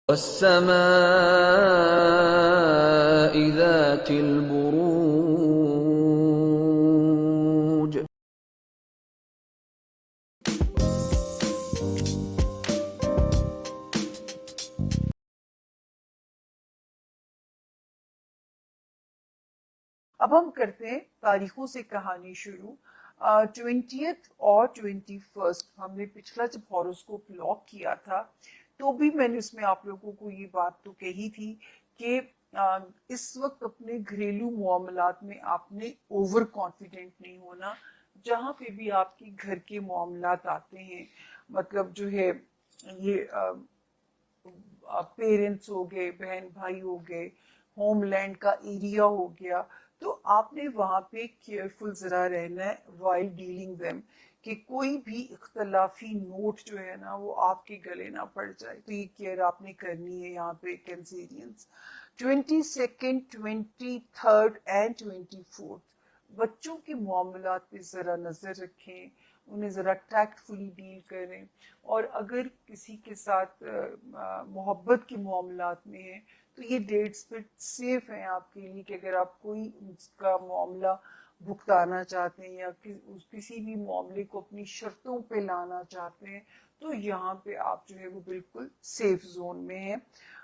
والسماء ذات البروج. اب ہم کرتے ہیں تاریخوں سے کہانی شروع. 20th اور 21st ہم نے پچھلا جب ہاروسکوپ لاک کیا تھا تو بھی میں نے اس میں آپ لوگوں کو یہ بات تو کہی تھی کہ اس وقت اپنے گھریلو معاملات میں آپ نے اوور کانفیڈنٹ نہیں ہونا. جہاں پہ بھی آپ کے گھر کے معاملات آتے ہیں، مطلب جو ہے یہ پیرنٹس ہو گئے، بہن بھائی ہو گئے، ہوم لینڈ کا ایریا ہو گیا، تو آپ نے وہاں پہ کیئرفل ذرا رہنا ہے وائل ڈیلنگ دیم، کہ کوئی بھی اختلافی نوٹ جو ہے نا وہ آپ کے گلے نہ پڑ جائے. تو یہ کیئر آپ نے کرنی ہے یہاں پہ کینسیرینس. 22nd 23rd اینڈ 24th بچوں کے معاملات پہ ذرا نظر رکھیں، انہیں ذرا ٹیکٹ فلی ڈیل کریں. اور اگر کسی کے ساتھ محبت کے معاملات میں ہیں تو یہ ڈیٹس پہ سیف ہیں آپ کے لیے، کہ اگر آپ کوئی اس کا معاملہ بھگتانا چاہتے ہیں یا کسی بھی معاملے کو اپنی شرطوں پہ لانا چاہتے ہیں تو یہاں پہ آپ جو ہے وہ بالکل سیف زون میں ہیں.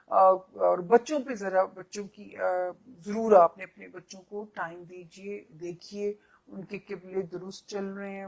اور بچوں پہ ذرا بچوں کی ضرور آپ نے اپنے بچوں کو ٹائم دیجئے، دیکھیے ان کے قبلے درست چل رہے ہیں.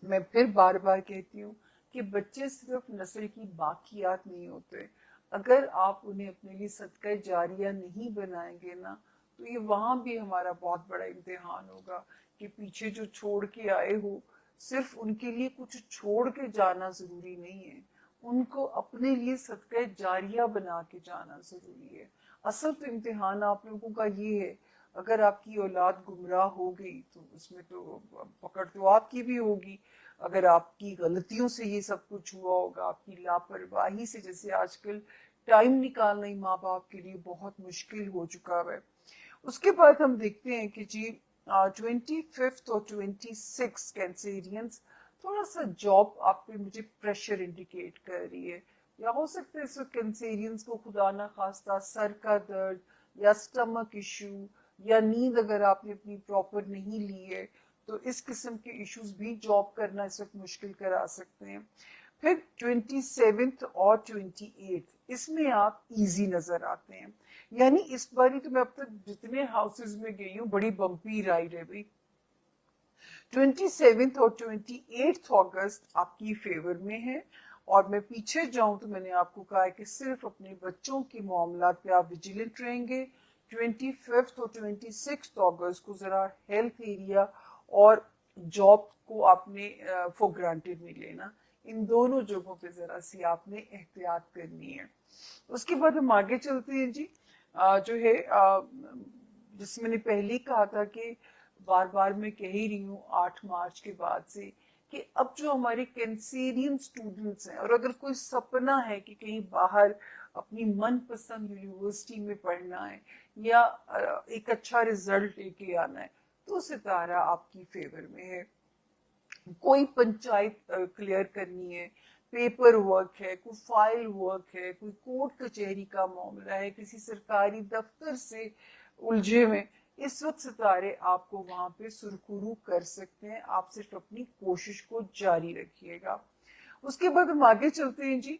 میں پھر بار بار کہتی ہوں کہ بچے صرف نسل کی باقیات نہیں ہوتے. اگر آپ انہیں اپنے لیے صدقہ جاریہ نہیں بنائیں گے نا تو یہ وہاں بھی ہمارا بہت بڑا امتحان ہوگا کہ پیچھے جو چھوڑ کے آئے ہو صرف ان کے لیے کچھ چھوڑ کے جانا ضروری نہیں ہے، ان کو اپنے لیے صدقہ جاریہ بنا کے جانا ضروری ہے. اصل تو امتحان آپ لوگوں کا یہ ہے، اگر آپ کی اولاد گمراہ ہو گئی تو اس میں تو پکڑ تو آپ کی بھی ہوگی. اگر آپ کی غلطیوں سے یہ سب کچھ ہوا ہوگا، آپ کی لاپرواہی سے، جیسے آج کل ٹائم نکالنا ہی ماں باپ کے لیے بہت مشکل ہو چکا ہے. اس کے بعد ہم دیکھتے ہیں کہ جی 25th اور 26 کینسیرینس تھوڑا سا جاب آپ پہ مجھے پریشر انڈیکیٹ کر رہی ہے، یا ہو سکتا ہے اس وقت کینسیرینس کو خدا نہ خواستہ سر کا درد یا سٹمک ایشو یا نیند اگر آپ نے اپنی پراپر نہیں لی ہے تو اس قسم کے ایشوز بھی جاب کرنا اس وقت مشکل کرا سکتے ہیں. پھر 27th اور 28th اس میں آپ ایزی نظر آتے ہیں. یعنی اس باری تو میں اب تک جتنے ہاؤسز میں گئی ہوں بڑی بمپی رائڈ ہے بھائی. 27th اور 28th اگست آپ کی فیور میں ہے. اور میں پیچھے جاؤں تو میں نے آپ کو کہا ہے کہ صرف اپنے بچوں کے معاملات پہ آپ ویجیلنٹ رہیں گے. 25th اور 26th اگست کو ذرا ہیلتھ ایریا اور جاب کو آپ نے فور گرانٹیڈ نہیں لینا. ان دونوں جگہوں پہ ذرا سی آپ نے احتیاط کرنی ہے. اس کے بعد ہم آگے چلتے ہیں جی. جو ہے جس میں نے پہلے کہا تھا کہ بار بار میں کہہ ہی رہی ہوں 8 مارچ کے بعد سے کہ اب جو ہمارے کینسیرین اسٹوڈنٹس ہیں اور اگر کوئی سپنا ہے کہ کہیں باہر اپنی من پسند یونیورسٹی میں پڑھنا ہے یا ایک اچھا رزلٹ لے کے آنا ہے تو ستارہ آپ کی فیور میں ہے. کوئی پنچایت کلیئر کرنی ہے، پیپر ورک ہے، کوئی فائل ورک ہے، کوئی کورٹ کچہری کا معاملہ ہے، کسی سرکاری دفتر سے الجھے میں، اس وقت ستارے آپ کو وہاں پہ سرخرو کر سکتے ہیں. آپ صرف اپنی کوشش کو جاری رکھیے گا. اس کے بعد ہم آگے چلتے ہیں جی.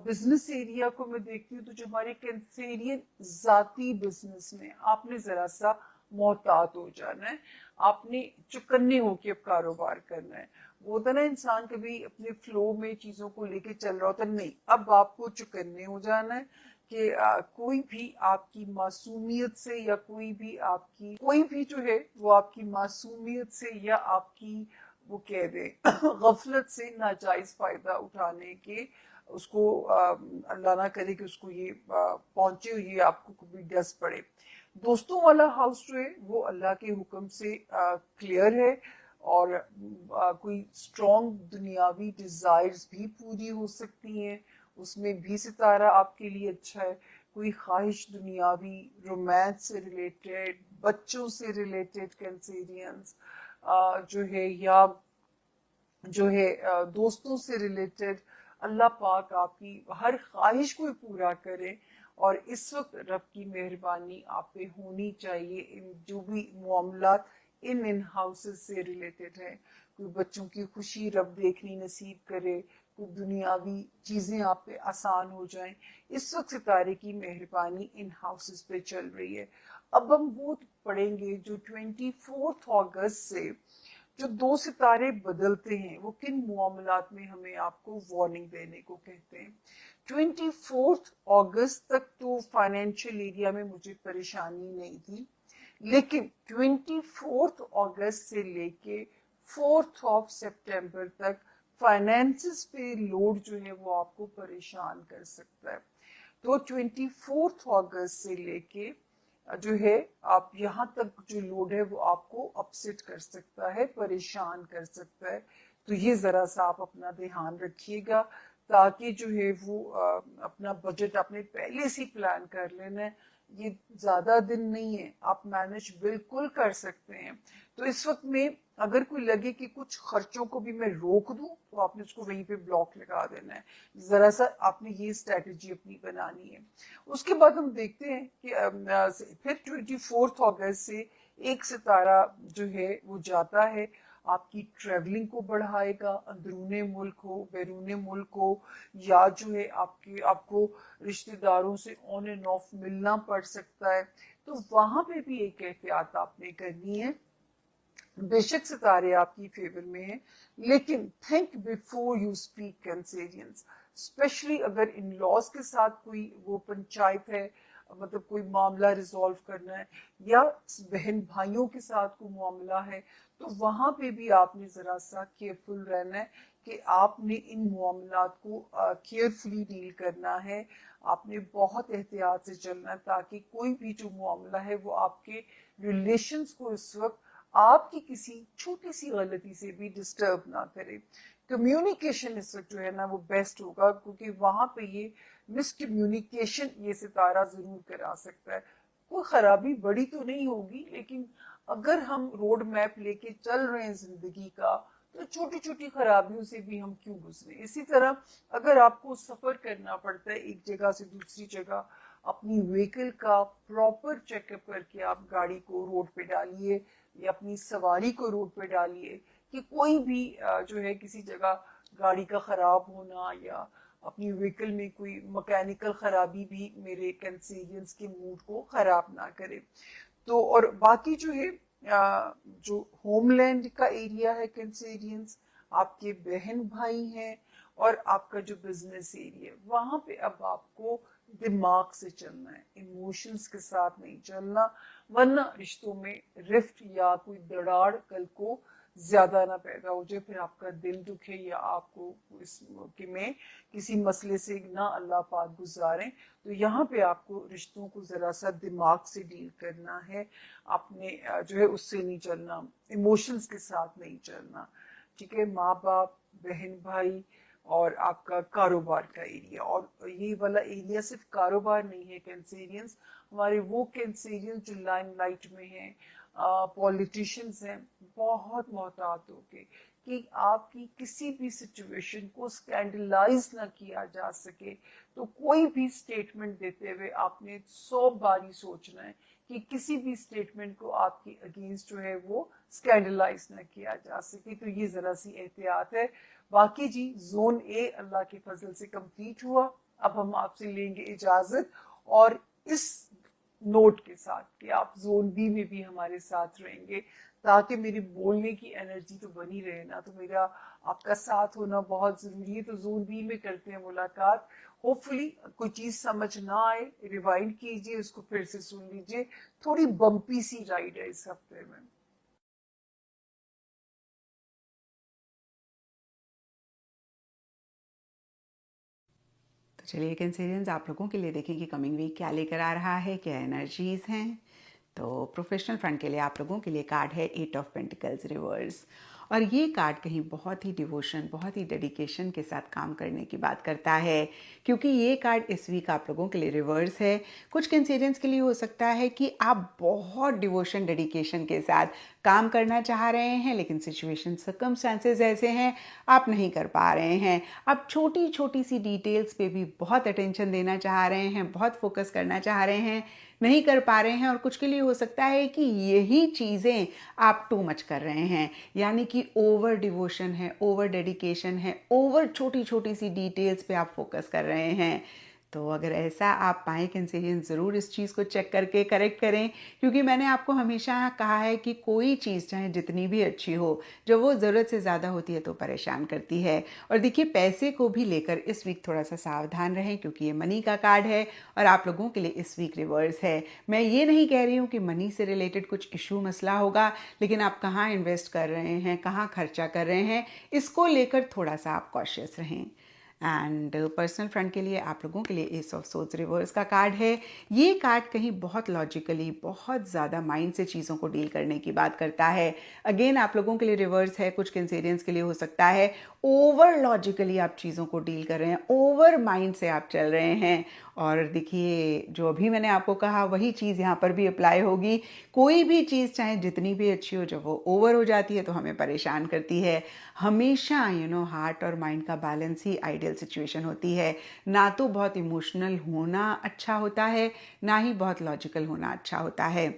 بزنس ایریا کو میں دیکھتی ہوں تو جو ہمارے کینسیرین ذاتی بزنس میں آپ نے ذرا سا محتاط ہو جانا ہے. آپ نے چکنے ہو کے اب کاروبار کرنا ہے. وہ ہوتا نا انسان کبھی اپنے فلو میں چیزوں کو لے کے چل رہا ہوتا، نہیں، اب آپ کو چکنے ہو جانا ہے کہ کوئی بھی آپ کی معصومیت سے یا کوئی بھی جو ہے وہ آپ کی معصومیت سے یا آپ کی وہ کہہ دے غفلت سے ناجائز فائدہ اٹھانے کے اس کو اللہ نہ کرے کہ اس کو یہ پہنچے، یہ آپ کو کبھی ڈس پڑے. دوستوں والا ہاؤس جو ہے وہ اللہ کے حکم سے کلیئر ہے اور کوئی اسٹرانگ دنیاوی ڈیزائرز بھی پوری ہو سکتی ہیں، اس میں بھی ستارہ آپ کے لیے اچھا ہے. کوئی خواہش دنیاوی، رومانس سے ریلیٹڈ، بچوں سے ریلیٹڈ کینسیرینس جو ہے یا جو ہے دوستوں سے ریلیٹڈ اللہ پاک آپ کی ہر خواہش کو پورا کرے. اور اس وقت رب کی مہربانی آپ پہ ہونی چاہیے. ان جو بھی معاملات ان ہاؤسز سے ریلیٹڈ ہے, کوئی بچوں کی خوشی رب دیکھنی نصیب کرے, کوئی دنیاوی چیزیں آپ پہ آسان ہو جائیں. اس وقت ستارے کی مہربانی ان ہاؤسز پہ چل رہی ہے. اب ہم وہ پڑھیں گے جو 24 اگست سے جو 2 ستارے بدلتے ہیں وہ کن معاملات میں ہمیں آپ کو وارننگ دینے کو کہتے ہیں. 24 اگست تک تو فائنینشیل ایریا میں مجھے پریشانی نہیں تھی, لیکن 24 اگست سے لے کے 4 سپٹمبر تک فائنینسز پہ لوڈ جو ہے وہ آپ کو پریشان کر سکتا ہے. تو 24 اگست سے لے کے جو ہے آپ یہاں تک جو لوڈ ہے وہ آپ کو اپسیٹ کر سکتا ہے, پریشان کر سکتا ہے. تو یہ ذرا سا آپ اپنا دھیان رکھیے گا تاکہ جو ہے وہ اپنا بجٹ اپنے پہلے سے پلان کر لینا ہے. یہ زیادہ دن نہیں ہے, آپ مینج بالکل کر سکتے ہیں. تو اس وقت میں اگر کوئی لگے کہ کچھ خرچوں کو بھی میں روک دوں تو آپ نے اس کو وہیں پہ بلاک لگا دینا ہے. ذرا سا آپ نے یہ اسٹریٹجی اپنی بنانی ہے. اس کے بعد ہم دیکھتے ہیں کہ پھر 24 اگست سے ایک ستارہ جو ہے وہ جاتا ہے, آپ کی ٹریولنگ کو بڑھائے گا, اندرون ملک ہو بیرون ملک ہو, یا جو ہے آپ کو رشتہ داروں سے آن اینڈ آف ملنا پڑ سکتا ہے. تو وہاں پہ بھی ایک احتیاط آپ نے کرنی ہے. بے شک ستارے آپ کی فیور میں ہیں, لیکن think before you speak conscience, especially اگر ان لاز کے ساتھ کوئی وہ پنچایت ہے, مطلب کوئی معاملہ ریزالو کرنا ہے, یا بہن بھائیوں کے ساتھ کوئی معاملہ ہے, تو وہاں پہ بھی آپ نے ذرا سا کیئرفل رہنا ہے کہ آپ نے ان معاملات کو کیئرفلی ڈیل کرنا ہے. آپ نے بہت احتیاط سے چلنا ہے تاکہ کوئی بھی جو معاملہ ہے وہ آپ کے ریلیشنز کو اس وقت آپ کی کسی چھوٹی سی غلطی سے بھی ڈسٹرب نہ کرے. کمیونیکیشن اس وقت جو ہے نا وہ بیسٹ ہوگا, کیونکہ وہاں پہ یہ مس کمیونیکیشن یہ ستارہ ضرور کرا سکتا ہے. کوئی خرابی بڑی تو نہیں ہوگی, لیکن اگر ہم روڈ میپ لے کے چل رہے ہیں زندگی کا تو چھوٹی چھوٹی خرابیوں سے بھی ہم کیوں گزرے. اسی طرح اگر آپ کو سفر کرنا پڑتا ہے ایک جگہ سے دوسری جگہ, اپنی وہیکل کا پراپر چیک اپ کر کے آپ گاڑی کو روڈ پہ ڈالیے یا اپنی سواری کو روڈ پہ ڈالیے, کہ کوئی بھی جو ہے کسی جگہ گاڑی کا خراب ہونا یا اپنی وہیکل میں کوئی مکینیکل خرابی بھی میرے کینسیرینس کے موڈ کو خراب نہ کرے. تو اور باقی جو ہے جو ہوم لینڈ کا ایریا ہے کینسیرینس, آپ کے بہن بھائی ہیں, اور آپ کا جو بزنس ایریا, وہاں پہ اب آپ کو دماغ سے چلنا ہے, ایموشنز کے ساتھ نہیں چلنا, ورنہ رشتوں میں رفٹ یا کوئی دراڑ کل کو زیادہ نہ پیدا ہو جائے, پھر آپ کا دل دکھے یا آپ کو اس موقع میں کسی مسئلے سے نہ اللہ پاک گزاریں. تو یہاں پہ آپ کو رشتوں کو ذرا سا دماغ سے ڈیل کرنا ہے, آپ نے جو ہے اس سے نہیں چلنا, ایموشنز کے ساتھ نہیں چلنا. ٹھیک ہے, ماں باپ, بہن بھائی, اور آپ کا کاروبار کا ایریا. اور یہ والا ایریا صرف کاروبار نہیں ہے کینسیرینس, ہمارے وہ کینسیرینس جو لائم لائٹ میں ہیں, پولیٹیشینز ہیں, بہت محتاط ہو کے کہ آپ کی کسی بھی سچویشن کو اسکینڈلائز نہ کیا جا سکے. تو کوئی بھی اسٹیٹمنٹ دیتے ہوئے آپ نے 100 باری سوچنا ہے کہ کسی بھی اسٹیٹمنٹ کو آپ کی اگینسٹ جو ہے وہ اسکینڈلائز نہ کیا جا سکے. تو یہ ذرا سی احتیاط ہے. باقی جی زون اے اللہ کے فضل سے کمپلیٹ ہوا. اب ہم آپ سے لیں گے اجازت, اور اس نوٹ کے ساتھ کہ آپ زون بی میں بھی ہمارے ساتھ رہیں گے, تاکہ میری بولنے کی انرجی تو بنی رہے نا. تو میرا آپ کا ساتھ ہونا بہت ضروری ہے. تو زون بی میں کرتے ہیں ملاقات. ہوپ فلی کوئی چیز سمجھ نہ آئے, ریوائنڈ کیجئے, اس کو پھر سے سن لیجئے. تھوڑی بمپی سی رائڈ ہے اس ہفتے میں. تو چلیے کینسیرینز, آپ لوگوں کے لیے دیکھیں کہ کمنگ ویک کیا لے کر آ رہا ہے, کیا انرجیز ہیں. تو پروفیشنل فرنٹ کے لیے آپ لوگوں کے لیے کارڈ ہے 8 آف پینٹیکلز ریورس, اور یہ کارڈ کہیں بہت ہی ڈیووشن, بہت ہی ڈیڈیکیشن کے ساتھ کام کرنے کی بات کرتا ہے, کیونکہ یہ کارڈ اس ویک آپ لوگوں کے لیے ریورس ہے. کچھ کینسیرینس کے لیے ہو سکتا ہے کہ آپ بہت ڈیووشن ڈیڈیکیشن کے ساتھ काम करना चाह रहे हैं लेकिन सिचुएशन सर्कमस्टांसेस ऐसे हैं आप नहीं कर पा रहे हैं। आप छोटी छोटी सी डिटेल्स पे भी बहुत अटेंशन देना चाह रहे हैं, बहुत फोकस करना चाह रहे हैं, नहीं कर पा रहे हैं। और कुछ के लिए हो सकता है कि यही चीज़ें आप टू मच कर रहे हैं, यानी कि ओवर डिवोशन है, ओवर डेडिकेशन है, ओवर छोटी छोटी सी डिटेल्स पे आप फोकस कर रहे हैं। तो अगर ऐसा आप पाएँ कैंसेरियन, ज़रूर इस चीज़ को चेक करके करेक्ट करें, क्योंकि मैंने आपको हमेशा कहा है कि कोई चीज़ चाहे जितनी भी अच्छी हो, जब वो ज़रूरत से ज़्यादा होती है तो परेशान करती है। और देखिए पैसे को भी लेकर इस वीक थोड़ा सा सावधान रहें, क्योंकि ये मनी का कार्ड है और आप लोगों के लिए इस वीक रिवर्स है। मैं ये नहीं कह रही हूँ कि मनी से रिलेटेड कुछ इशू मसला होगा, लेकिन आप कहाँ इन्वेस्ट कर रहे हैं, कहाँ खर्चा कर रहे हैं, इसको लेकर थोड़ा सा आप कॉशियस रहें। एंड पर्सनल फ्रंट के लिए आप लोगों के लिए एस ऑफ सोर्ड्स रिवर्स का कार्ड है। ये कार्ड कहीं बहुत लॉजिकली, बहुत ज़्यादा माइंड से चीज़ों को डील करने की बात करता है। अगेन आप लोगों के लिए रिवर्स है, कुछ कैंसेरियंस के लिए हो सकता है ओवर लॉजिकली आप चीज़ों को डील कर रहे हैं, ओवर माइंड से आप चल रहे हैं। और देखिए जो अभी मैंने आपको कहा वही चीज़ यहाँ पर भी अप्लाई होगी। कोई भी चीज़ चाहे जितनी भी अच्छी हो, जब वो ओवर हो जाती है तो हमें परेशान करती है। हमेशा हार्ट और माइंड का बैलेंस ही आइडियल सिचुएशन होती है। ना तो बहुत इमोशनल होना अच्छा होता है, ना ही बहुत लॉजिकल होना अच्छा होता है।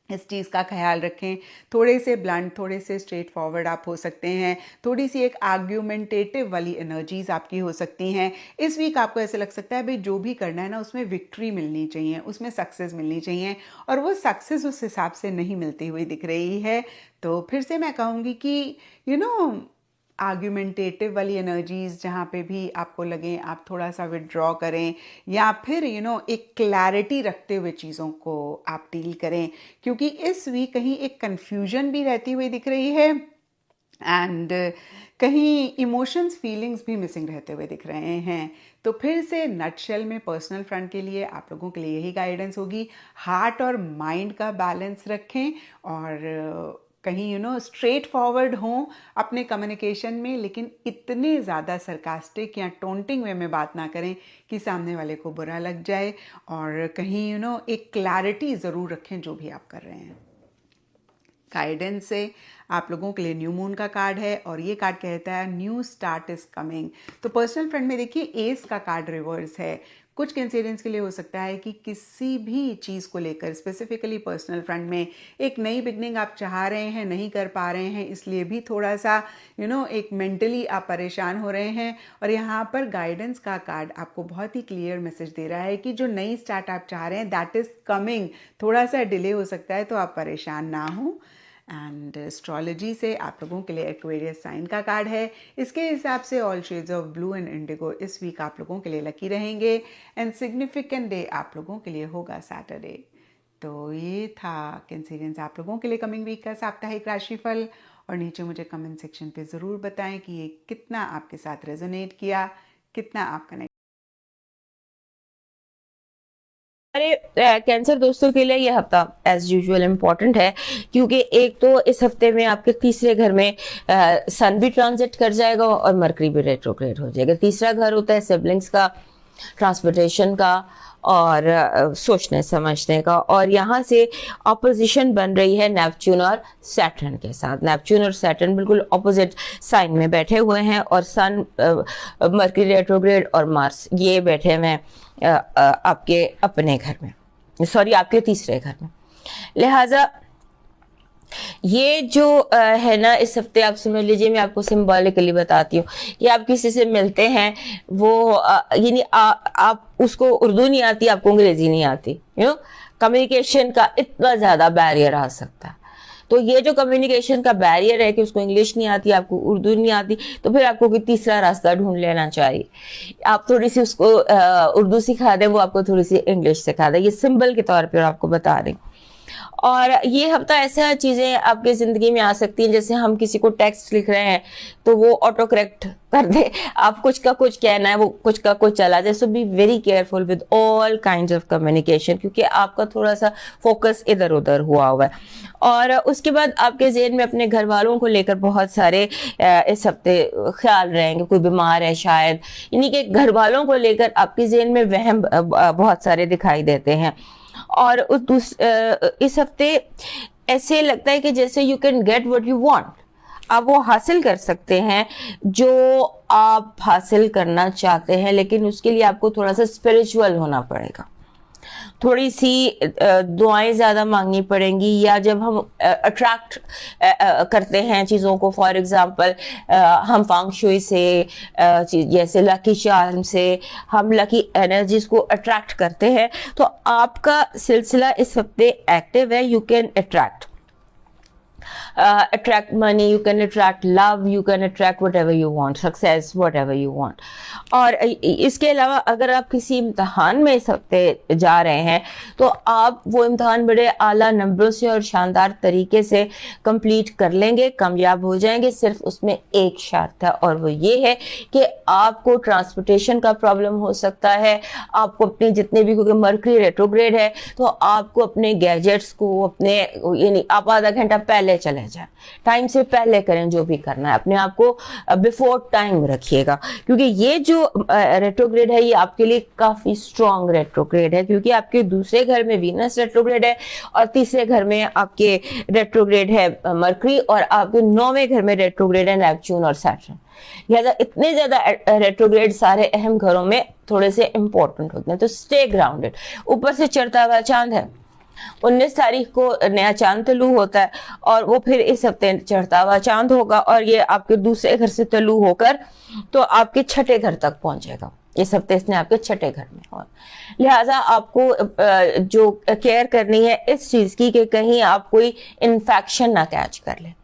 इस चीज़ का ख्याल रखें। थोड़े से ब्लंट, थोड़े से स्ट्रेट फॉरवर्ड आप हो सकते हैं। थोड़ी सी एक आर्ग्यूमेंटेटिव वाली एनर्जीज आपकी हो सकती हैं। इस वीक आपको ऐसे लग सकता है भाई जो भी करना है ना उसमें विक्ट्री मिलनी चाहिए, उसमें सक्सेस मिलनी चाहिए, और वो सक्सेस उस हिसाब से नहीं मिलती हुई दिख रही है। तो फिर से मैं कहूँगी कि आर्ग्यूमेंटेटिव वाली एनर्जीज़ जहाँ पे भी आपको लगे आप थोड़ा सा विड्रॉ करें, या फिर एक क्लैरिटी रखते हुए चीज़ों को आप डील करें, क्योंकि इस वीक कहीं एक कन्फ्यूजन भी रहती हुई दिख रही है एंड कहीं इमोशंस, फीलिंग्स भी मिसिंग रहते हुए दिख रहे हैं। तो फिर से नटशेल में पर्सनल फ्रंट के लिए आप लोगों के लिए यही गाइडेंस होगी, हार्ट और माइंड का बैलेंस रखें और कहीं स्ट्रेट फॉरवर्ड हों अपने कम्युनिकेशन में, लेकिन इतने ज़्यादा सरकास्टिक या टोंटिंग वे में बात ना करें कि सामने वाले को बुरा लग जाए। और कहीं एक क्लैरिटी ज़रूर रखें जो भी आप कर रहे हैं। गाइडेंस से आप लोगों के लिए न्यू मून का कार्ड है और ये कार्ड कहता है न्यू स्टार्ट इज कमिंग। तो पर्सनल फ्रंट में देखिए एस का कार्ड रिवर्स है। कुछ कैंसेरियंस के लिए हो सकता है कि किसी भी चीज़ को लेकर स्पेसिफिकली पर्सनल फ्रंट में एक नई बिगनिंग आप चाह रहे हैं, नहीं कर पा रहे हैं, इसलिए भी थोड़ा सा एक मेंटली आप परेशान हो रहे हैं। और यहाँ पर गाइडेंस का कार्ड आपको बहुत ही क्लियर मैसेज दे रहा है कि जो नई स्टार्ट आप चाह रहे हैं दैट इज़ कमिंग। थोड़ा सा डिले हो सकता है तो आप परेशान ना हो। एंड एस्ट्रोलॉजी से आप लोगों के लिए एक्वेरियस साइन का कार्ड है। इसके हिसाब से all shades of blue and Indigo इस वीक आप लोगों के लिए लकी रहेंगे एंड सिग्निफिकेंट डे आप लोगों के लिए होगा सैटरडे। तो ये था कैंसेरियंस आप लोगों के लिए कमिंग वीक का साप्ताहिक राशिफल। और नीचे मुझे कमेंट सेक्शन पे ज़रूर बताएं कि ये कितना आपके साथ रेजोनेट किया, कितना आप कनेक्ट। हमारे कैंसर दोस्तों के लिए यह हफ्ता एज यूजुअल इम्पोर्टेंट है, क्योंकि एक तो इस हफ्ते में आपके तीसरे घर में सन भी ट्रांजिट कर जाएगा और मरकरी भी रेट्रोग्रेड हो जाएगा। तीसरा घर होता है सिबलिंग्स का, ट्रांसपोर्टेशन का और सोचने समझने का। और यहाँ से ऑपोजिशन बन रही है नेपच्यून और सैटर्न के साथ। नेपच्यून और सैटर्न बिल्कुल ऑपोजिट साइन में बैठे हुए हैं और सन, मरकरी रेट्रोग्रेड और मार्स ये बैठे हुए हैं आपके अपने घर में, सॉरी आपके तीसरे घर में। लिहाजा ये जो है ना इस हफ्ते आप समझ लीजिए, मैं आपको सिंबॉलिकली बताती हूँ कि आप किसी से मिलते हैं, वो यानी आप उसको उर्दू नहीं आती, आपको अंग्रेजी नहीं आती, कम्युनिकेशन का इतना ज़्यादा बैरियर आ सकता है। तो ये जो कम्युनिकेशन का बैरियर है कि उसको इंग्लिश नहीं आती, आपको उर्दू नहीं आती, तो फिर आपको कोई तीसरा रास्ता ढूंढ लेना चाहिए। आप थोड़ी सी उसको उर्दू सिखा दें, वो आपको थोड़ी सी इंग्लिश सिखा दे। ये सिंबल के तौर पर आपको बता रही। और ये हफ्ता ऐसा चीज़ें आपकी ज़िंदगी में आ सकती हैं, जैसे हम किसी को टेक्स्ट लिख रहे हैं तो वो ऑटो करेक्ट कर दे, आप कुछ का कुछ कहना है वो कुछ का कुछ चला जाए। So be very careful with all kinds of communication, क्योंकि आपका थोड़ा सा फोकस इधर उधर हुआ हुआ है। और उसके बाद आपके ज़हन में अपने घर वालों को लेकर बहुत सारे इस हफ्ते ख्याल रहेंगे, कोई बीमार है शायद, यानी कि घर वालों को लेकर आपके ज़हन में वहम बहुत सारे दिखाई देते हैं। और इस हफ्ते ऐसे लगता है कि जैसे you can get what you want, आप वो हासिल कर सकते हैं जो आप हासिल करना चाहते हैं, लेकिन उसके लिए आपको थोड़ा सा स्पिरिचुअल होना पड़ेगा, थोड़ी सी दुआएं ज़्यादा मांगनी पड़ेंगी। या जब हम अट्रैक्ट करते हैं चीज़ों को, फॉर एग्जांपल हम फेंग शुई से, जैसे लकी चार्म से हम लकी एनर्जीज को अट्रैक्ट करते हैं, तो आपका सिलसिला इस हफ्ते एक्टिव है। You can attract money, you can attract love, you can attract whatever you want, success, whatever you want. और इसके अलावा अगर आप किसी इम्तहान में इस हफ्ते जा रहे हैं तो आप वो इम्तहान बड़े आला नंबरों से और शानदार तरीके से कंप्लीट कर लेंगे, कामयाब हो जाएंगे। सिर्फ उसमें एक शर्त है और वो ये है कि आपको ट्रांसपोर्टेशन का प्रॉब्लम हो सकता है, आपको अपनी जितने भी, क्योंकि मरकरी रेट्रोग्रेड है तो आपको अपने गैजेट्स को अपने, यानी आप आधा घंटा पहले चले जाएं, टाइम से पहले करें जो भी करना है, अपने आप को बिफोर टाइम रखिएगा, क्योंकि ये जो रेट्रोग्रेड है ये आपके लिए काफी स्ट्रॉन्ग रेट्रोग्रेड है, क्योंकि आपके दूसरे घर में वीनस रेट्रोग्रेड है और तीसरे घर में आपके रेट्रोग्रेड है मरकरी, और आपके 9वें घर में रेट्रोग्रेड है नेपच्यून और सैटर्न। लिहाजा इतने ज्यादा रेट्रोग्रेड सारे अहम घरों में थोड़े से इंपॉर्टेंट होते हैं, तो स्टे ग्राउंडेड। ऊपर से चढ़ता हुआ चांद है, 19 तारीख को नया चांद तलू होता है और वो फिर इस हफ्ते चढ़ता हुआ चांद होगा और ये आपके दूसरे घर से तलू होकर तो आपके छठे घर तक पहुंचेगा। इस हफ्ते इसने आपके छठे घर में हो, लिहाजा आपको जो केयर करनी है इस चीज की कि कहीं आप कोई इन्फेक्शन ना कैच कर ले।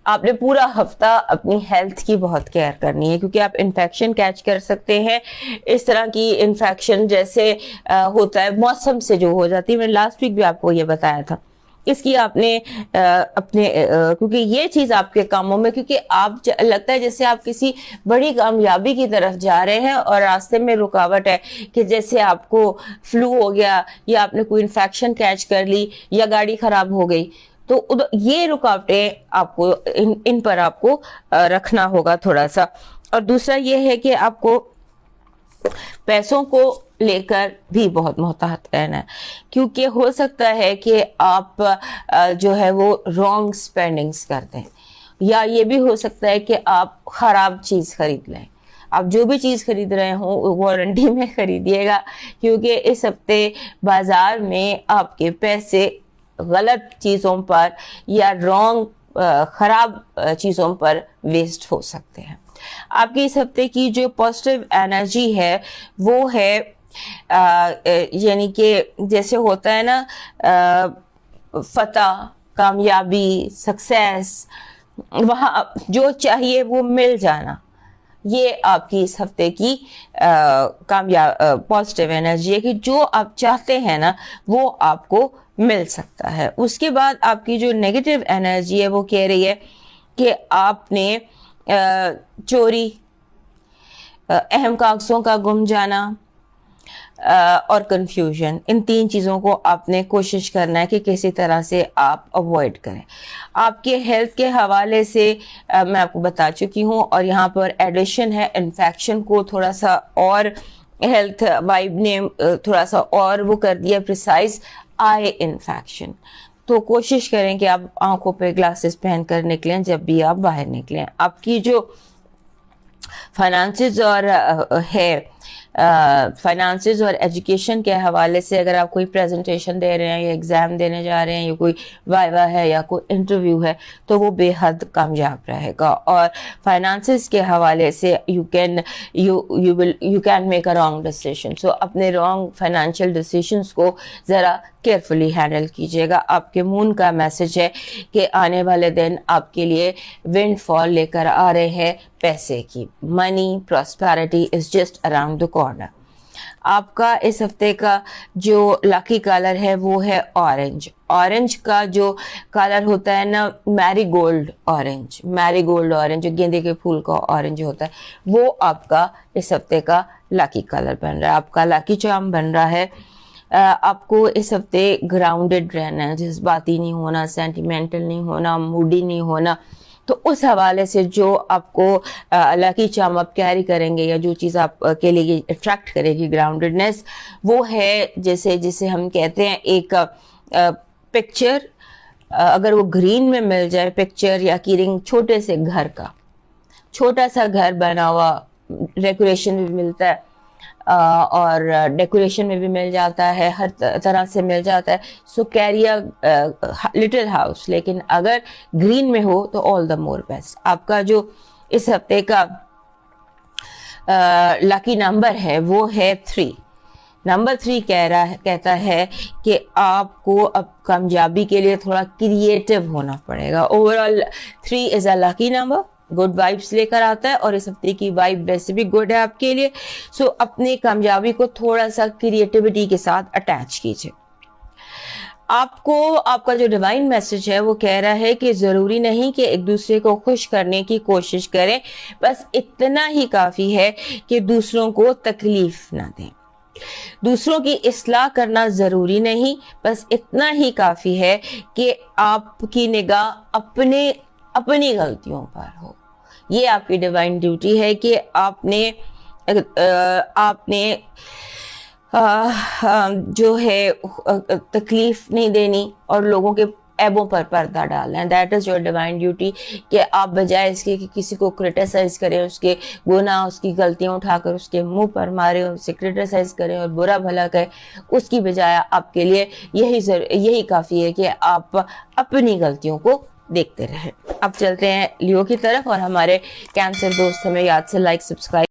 आपने पूरा हफ्ता अपनी हेल्थ की बहुत केयर करनी है, क्योंकि आप इन्फेक्शन कैच कर सकते हैं। इस तरह की इन्फेक्शन जैसे होता है मौसम से जो हो जाती है, मैंने लास्ट वीक भी आपको ये बताया था। इसकी आपने अपने क्योंकि ये चीज आपके कामों में, क्योंकि आप लगता है जैसे आप किसी बड़ी कामयाबी की तरफ जा रहे हैं और रास्ते में रुकावट है, कि जैसे आपको फ्लू हो गया या आपने कोई इन्फेक्शन कैच कर ली या गाड़ी खराब हो गई, तो ये रुकावटें आपको इन पर आपको रखना होगा थोड़ा सा। और दूसरा ये है कि आपको पैसों को लेकर भी बहुत मोहतात रहना है, क्योंकि हो सकता है कि आप जो है वो रॉन्ग स्पेंडिंग्स कर दें, या ये भी हो सकता है कि आप खराब चीज खरीद लें। आप जो भी चीज खरीद रहे हो वारंटी में खरीदिएगा, क्योंकि इस हफ्ते बाजार में आपके पैसे गलत चीजों पर या रॉन्ग खराब चीजों पर वेस्ट हो सकते हैं। आपकी इस हफ्ते की जो पॉजिटिव एनर्जी है वो है यानी कि जैसे होता है ना फतह, कामयाबी, सक्सेस, वहाँ जो चाहिए वो मिल जाना, ये आपकी इस हफ्ते की कामयाब पॉजिटिव एनर्जी है कि जो आप चाहते हैं ना वो आपको मिल सकता है। उसके बाद आपकी जो नेगेटिव एनर्जी है वो कह रही है कि आपने चोरी, अहम कागजों का गुम जाना और कंफ्यूजन, इन 3 चीज़ों को आपने कोशिश करना है कि किसी तरह से आप अवॉइड करें। आपके हेल्थ के हवाले से मैं आपको बता चुकी हूँ, और यहाँ पर एडिशन है इन्फेक्शन को थोड़ा सा, और हेल्थ वाइब ने थोड़ा सा और वो कर दिया प्रिसाइज, आई इन्फेक्शन। तो कोशिश करें कि आप आंखों पे ग्लासेस पहन कर निकलें जब भी आप बाहर निकलें। आपकी जो फाइनेंसेस और फाइनेंसेस और एजुकेशन के हवाले से अगर आप कोई प्रेजेंटेशन दे रहे हैं या एग्ज़ाम देने जा रहे हैं या कोई वाइवा है या कोई इंटरव्यू है तो वो बेहद कामयाब रहेगा। और फाइनेंसेस के हवाले से you can make a wrong decision. So अपने रॉन्ग फाइनेंशियल डिसीजंस को ज़रा केयरफुली हैंडल कीजिएगा। आपके मून का मैसेज है कि आने वाले दिन आपके लिए विंडफॉल लेकर आ रहे हैं पैसे की। Money prosperity is just around the corner. आपका इस हफ्ते का जो लकी कलर है वो है ऑरेंज। ऑरेंज का जो कलर होता है ना, मैरीगोल्ड ऑरेंज, मैरीगोल्ड ऑरेंज जो गेंदे के फूल का ऑरेंज होता है, वो आपका इस हफ्ते का लकी कलर बन रहा है। आपका लकी चार्म बन रहा है। आपको इस हफ्ते ग्राउंडेड रहना है, जज्बाती नहीं होना, सेंटिमेंटल नहीं होना, मूडी नहीं होना। तो उस हवाले से जो आपको लकी चार्म आप कैरी करेंगे या जो चीज़ आप के लिए अट्रैक्ट करेगी ग्राउंडेडनेस, वो है जैसे जिसे हम कहते हैं एक पिक्चर अगर वो ग्रीन में मिल जाए पिक्चर या की रिंग छोटे से घर का, छोटा सा घर बना हुआ, डेकोरेशन में भी मिलता है और डेकोरेशन में भी मिल जाता है, हर तरह से मिल जाता है, सो कैरी अ लिटिल हाउस। लेकिन अगर ग्रीन में हो तो ऑल द मोर बेस्ट। आपका जो इस हफ्ते का लकी नंबर है वो है 3। नंबर 3 कहता है कि आपको अब कामयाबी के लिए थोड़ा क्रिएटिव होना पड़ेगा। Overall 3 is a lucky number, good vibes लेकर आता है और इस हफ्ते की वाइब वैसे भी गुड है आपके लिए। सो अपनी कामयाबी को थोड़ा सा क्रिएटिविटी के साथ अटैच कीजिए। आपको आपका जो डिवाइन मैसेज है वो कह रहा है कि जरूरी नहीं कि एक दूसरे को खुश करने की कोशिश करें, बस इतना ही काफी है कि दूसरों को तकलीफ ना दें। दूसरों की इस्लाह करना जरूरी नहीं, बस इतना ही काफी है कि आपकी निगाह अपनी गलतियों पर हो। ये आपकी डिवाइन ड्यूटी है कि आपने जो है तकलीफ नहीं देनी और लोगों के ऐबों पर पर्दा डालना है। That is your divine duty कि आप बजाय इसके कि किसी को क्रिटिसाइज करें, उसके गुनाह उसकी गलतियां उठाकर उसके मुंह पर मारे, उससे क्रिटिसाइज करें और बुरा भला करें, उसकी बजाय आपके लिए यही काफ़ी है कि आप अपनी गलतियों को देखते रहें। अब चलते हैं लियो की तरफ और हमारे कैंसर दोस्त हमें याद से लाइक सब्सक्राइब